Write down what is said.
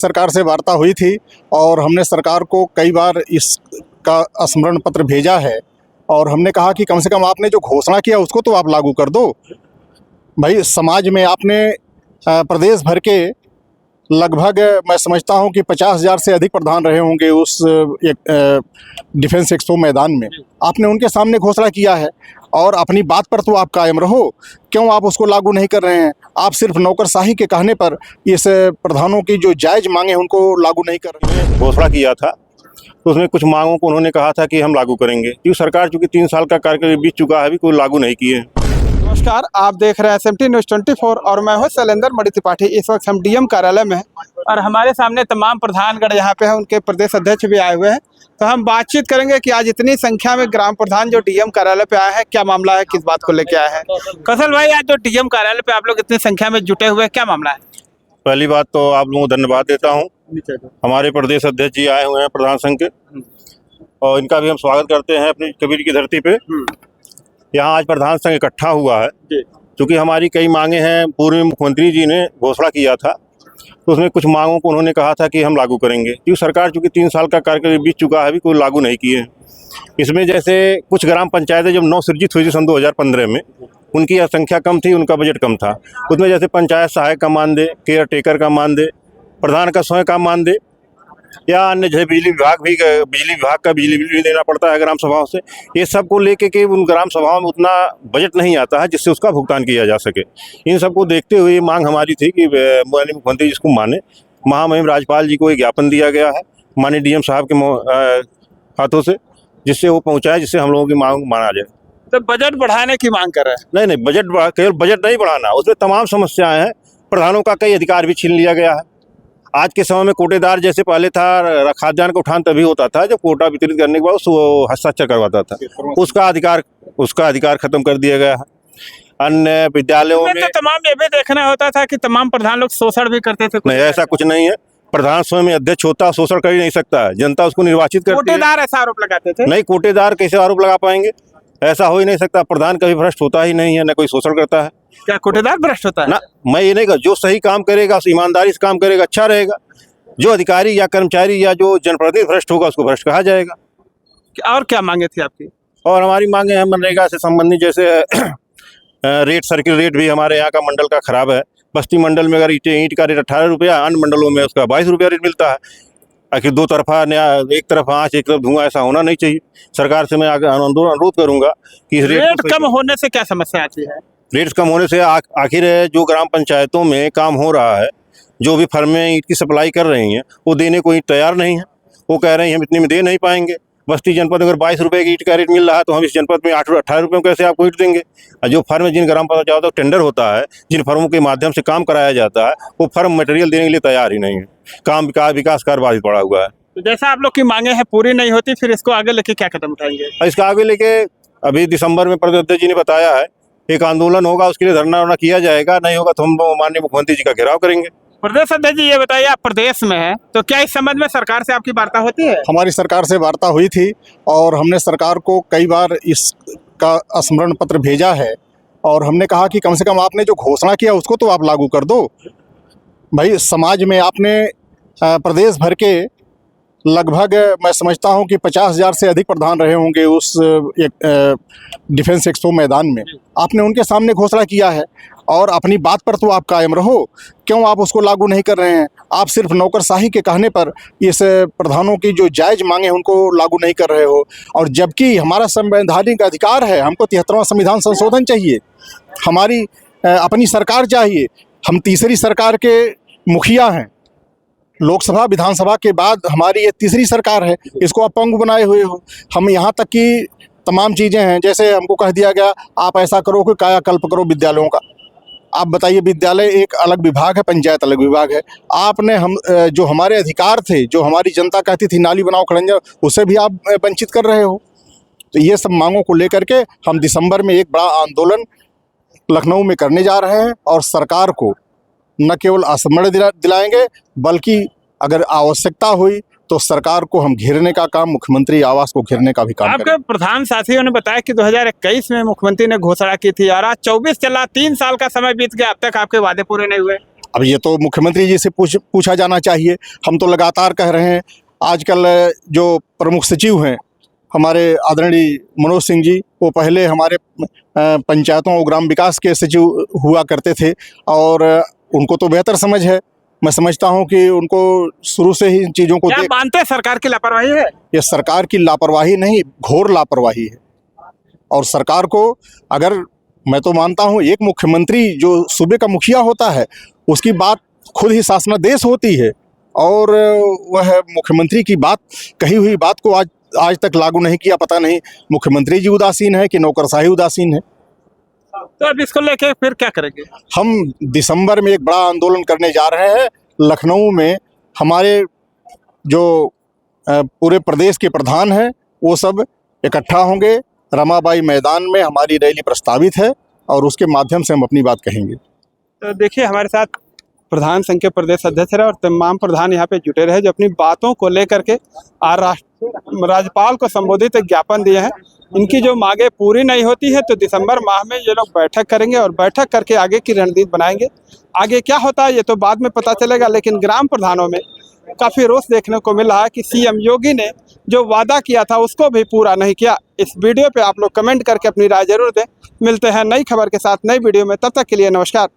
सरकार से वार्ता हुई थी और हमने सरकार को कई बार इसका स्मरण पत्र भेजा है और हमने कहा कि कम से कम आपने जो घोषणा किया उसको तो आप लागू कर दो। भाई समाज में आपने प्रदेश भर के लगभग मैं समझता हूं कि 50,000 से अधिक प्रधान रहे होंगे उस एक डिफेंस एक्सपो मैदान में। आपने उनके सामने घोषणा किया है और अपनी बात पर तो आप कायम रहो। क्यों आप उसको लागू नहीं कर रहे हैं? आप सिर्फ नौकरशाही के कहने पर इस प्रधानों की जो जायज़ मांगे हैं उनको लागू नहीं कर रहे हैं। घोषणा किया था तो उसमें कुछ मांगों को उन्होंने कहा था कि हम लागू करेंगे, क्योंकि सरकार चूंकि 3 साल का कार्यकाल बीत चुका है, अभी कोई लागू नहीं किए। नमस्कार, आप देख रहे हैं SMT न्यूज़ 24 और मैं हूं शैलेंद्र मणि त्रिपाठी। इस वक्त हम डीएम कार्यालय में हैं और हमारे सामने तमाम प्रधानगण यहाँ पे हैं, उनके प्रदेश अध्यक्ष भी आए हुए हैं। तो हम बातचीत करेंगे कि आज इतनी संख्या में ग्राम प्रधान जो डीएम कार्यालय पे आए हैं, क्या मामला है, किस बात को लेके आए हैं। कौशल भाई, आज जो डीएम कार्यालय पे आप लोग इतनी संख्या में जुटे हुए हैं, क्या मामला है? पहली बात तो आप लोगों को धन्यवाद देता हूँ। हमारे प्रदेश अध्यक्ष जी आए हुए हैं प्रधान संघ के, और इनका भी हम स्वागत करते हैं अपनी कबीर की धरती पे। यहाँ आज प्रधान संघ इकट्ठा हुआ है क्योंकि हमारी कई मांगे हैं। पूर्व मुख्यमंत्री जी ने घोषणा किया था तो उसमें कुछ मांगों को उन्होंने कहा था कि हम लागू करेंगे, क्योंकि सरकार चूंकि 3 साल का कार्यकाल बीत चुका है, अभी कोई लागू नहीं किए। इसमें जैसे कुछ ग्राम पंचायतें जब नव सृजित हुई थी सन 2015 में, उनकी संख्या कम थी, उनका बजट कम था। उसमें जैसे पंचायत सहायक का मानदेय, केयर टेकर का मानदेय, प्रधान का स्वयं का मानदेय, या अन्य जैसे बिजली विभाग का बिजली बिल भी देना पड़ता है ग्राम सभाओं से। ये सब को लेके कि उन ग्राम सभाओं में उतना बजट नहीं आता है जिससे उसका भुगतान किया जा सके। इन सबको देखते हुए ये मांग हमारी थी कि माननीय मुख्यमंत्री जी इसको माने। महामहिम राज्यपाल जी को एक ज्ञापन दिया गया है माननीय डीएम साहब के हाथों से, जिससे वो पहुँचाए, जिससे हम लोगों की मांग माना जाए। तो बजट बढ़ाने की मांग कर रहे हैं? नहीं, केवल बजट नहीं बढ़ाना, उसमें तमाम समस्याएं हैं। प्रधानों का कई अधिकार भी छीन लिया गया है। आज के समय में कोटेदार जैसे पहले था, खाद्यान्न का उठान तभी होता था जब कोटा वितरित करने के बाद उसको हस्ताक्षर करवाता था, उसका अधिकार खत्म कर दिया गया है। अन्य विद्यालयों में तो तमाम ये भी देखना होता था कि तमाम प्रधान लोग शोषण भी करते थे। नहीं, ऐसा कुछ नहीं है। प्रधान स्वयं में अध्यक्ष होता है, शोषण कर ही नहीं सकता है। जनता उसको निर्वाचित करती है। कोटेदार ऐसा आरोप लगाते थे? नहीं, कोटेदार कैसे आरोप लगा पाएंगे? ऐसा हो ही नहीं सकता। प्रधान कभी भ्रष्ट होता ही नहीं है, न कोई शोषण करता है। क्या कोटेदार भ्रष्ट होता है? ना, मैं ये नहीं कहूँ। जो सही काम करेगा, ईमानदारी से काम करेगा, अच्छा रहेगा। जो अधिकारी या कर्मचारी या जो जनप्रतिनिधि भ्रष्ट होगा उसको भ्रष्ट कहा जाएगा। और क्या मांगे थी आपकी? और हमारी मांगे हैं मनरेगा से संबंधित, जैसे रेट, सर्किल रेट भी हमारे यहाँ का मंडल का खराब है। बस्ती मंडल में अगर ईंट का रेट 18 रुपया, अन्य मंडलों में उसका 22 रुपया रेट मिलता है। आखिर दो तरफा एक तरफ आँच एक तरफ धुआं, ऐसा होना नहीं चाहिए। सरकार से मैं आगे अनुरोध करूंगा कि इस रेट कम होने से क्या समस्या आती है? रेट कम होने से आखिर जो ग्राम पंचायतों में काम हो रहा है, जो भी फर्में ईंट की सप्लाई कर रही हैं, वो देने को तैयार नहीं है। वो कह रहे हैं हम इतने में दे नहीं पाएंगे। बस्ती जनपद अगर 22 रुपये की ईंट का रेट मिल रहा है तो हम इस जनपद में 18 रुपये कैसे आपको ईंट देंगे? जो फर्म जिन ग्राम पंचायतों का टेंडर होता है, जिन फर्मों के माध्यम से काम कराया जाता है, वो फर्म मटेरियल देने के लिए तैयार ही नहीं है। काम विकास कार्य बाधित पड़ा हुआ है। तो जैसा आप लोग की मांगे हैं पूरी नहीं होती, फिर इसको आगे लेके क्या कदम उठाएंगे? इसका आगे लेके अभी दिसंबर में प्रदेश अध्यक्ष जी ने बताया है एक आंदोलन होगा, उसके लिए धरना किया जाएगा। नहीं होगा तो हम माननीय मुख्यमंत्री जी का घेराव करेंगे। प्रदेश अध्यक्ष जी, ये बताइए, आप प्रदेश में हैं तो क्या इस संबंध में सरकार से आपकी वार्ता होती है? हमारी सरकार से वार्ता हुई थी और हमने सरकार को कई बार इसका स्मरण पत्र भेजा है और हमने कहा कि कम से कम आपने जो घोषणा किया उसको तो आप लागू कर दो। भाई समाज में आपने प्रदेश भर के लगभग मैं समझता हूं कि 50,000 से अधिक प्रधान रहे होंगे उस एक डिफेंस एक्सपो मैदान में। आपने उनके सामने घोषणा किया है और अपनी बात पर तो आप कायम रहो। क्यों आप उसको लागू नहीं कर रहे हैं? आप सिर्फ नौकरशाही के कहने पर इस प्रधानों की जो जायज़ मांगे हैं उनको लागू नहीं कर रहे हो। और जबकि हमारा संवैधानिक अधिकार है, हमको 73वां संविधान संशोधन चाहिए, हमारी अपनी सरकार चाहिए। हम तीसरी सरकार के मुखिया हैं। लोकसभा विधानसभा के बाद हमारी ये तीसरी सरकार है। इसको आप पंगु बनाए हुए हो। हम यहाँ तक कि तमाम चीज़ें हैं, जैसे हमको कह दिया गया आप ऐसा करो कि कायाकल्प करो विद्यालयों का। आप बताइए, विद्यालय एक अलग विभाग है, पंचायत अलग विभाग है। आपने जो हमारे अधिकार थे, जो हमारी जनता कहती थी नाली बनाओ खड़ंजा, उससे भी आप वंचित कर रहे हो। तो ये सब मांगों को लेकर के हम दिसंबर में एक बड़ा आंदोलन लखनऊ में करने जा रहे हैं और सरकार को न केवल स्मरण दिलाएंगे, बल्कि अगर आवश्यकता हुई तो सरकार को हम घेरने का काम, मुख्यमंत्री आवास को घेरने का भी काम आपके करेंगे। प्रधान साथियों ने बताया कि 2021 में मुख्यमंत्री ने घोषणा की थी और आज 24 चला, 3 साल का समय बीत गया, अब तक आपके वादे पूरे नहीं हुए। अब ये तो मुख्यमंत्री जी से पूछा जाना चाहिए। हम तो लगातार कह रहे हैं, आजकल जो प्रमुख सचिव हैं हमारे आदरणीय मनोज सिंह जी, वो पहले हमारे पंचायतों और ग्राम विकास के सचिव हुआ करते थे और उनको तो बेहतर समझ है। मैं समझता हूं कि उनको शुरू से ही इन चीज़ों को क्या मानते हैं सरकार की लापरवाही है? ये सरकार की लापरवाही नहीं, घोर लापरवाही है। और सरकार को, अगर मैं तो मानता हूं, एक मुख्यमंत्री जो सूबे का मुखिया होता है उसकी बात खुद ही शासनादेश होती है और वह मुख्यमंत्री की बात, कही हुई बात को आज तक लागू नहीं किया। पता नहीं मुख्यमंत्री जी उदासीन है कि नौकरशाही उदासीन है। तो अब इसको लेके फिर क्या करेंगे? हम दिसंबर में एक बड़ा आंदोलन करने जा रहे हैं लखनऊ में। हमारे जो पूरे प्रदेश के प्रधान हैं वो सब इकट्ठा होंगे, रमाबाई मैदान में हमारी रैली प्रस्तावित है और उसके माध्यम से हम अपनी बात कहेंगे। तो देखिए, हमारे साथ प्रधान संघ के प्रदेश अध्यक्ष रहे और तमाम प्रधान यहाँ पे जुटे रहे जो अपनी बातों को लेकर के राज्यपाल को संबोधित एक ज्ञापन दिए हैं। इनकी जो मांगे पूरी नहीं होती है तो दिसंबर माह में ये लोग बैठक करेंगे और बैठक करके आगे की रणनीति बनाएंगे। आगे क्या होता है ये तो बाद में पता चलेगा, लेकिन ग्राम प्रधानों में काफ़ी रोष देखने को मिल रहा है कि सीएम योगी ने जो वादा किया था उसको भी पूरा नहीं किया। इस वीडियो पे आप लोग कमेंट करके अपनी राय जरूर दें। मिलते हैं नई खबर के साथ नई वीडियो में, तब तक के लिए नमस्कार।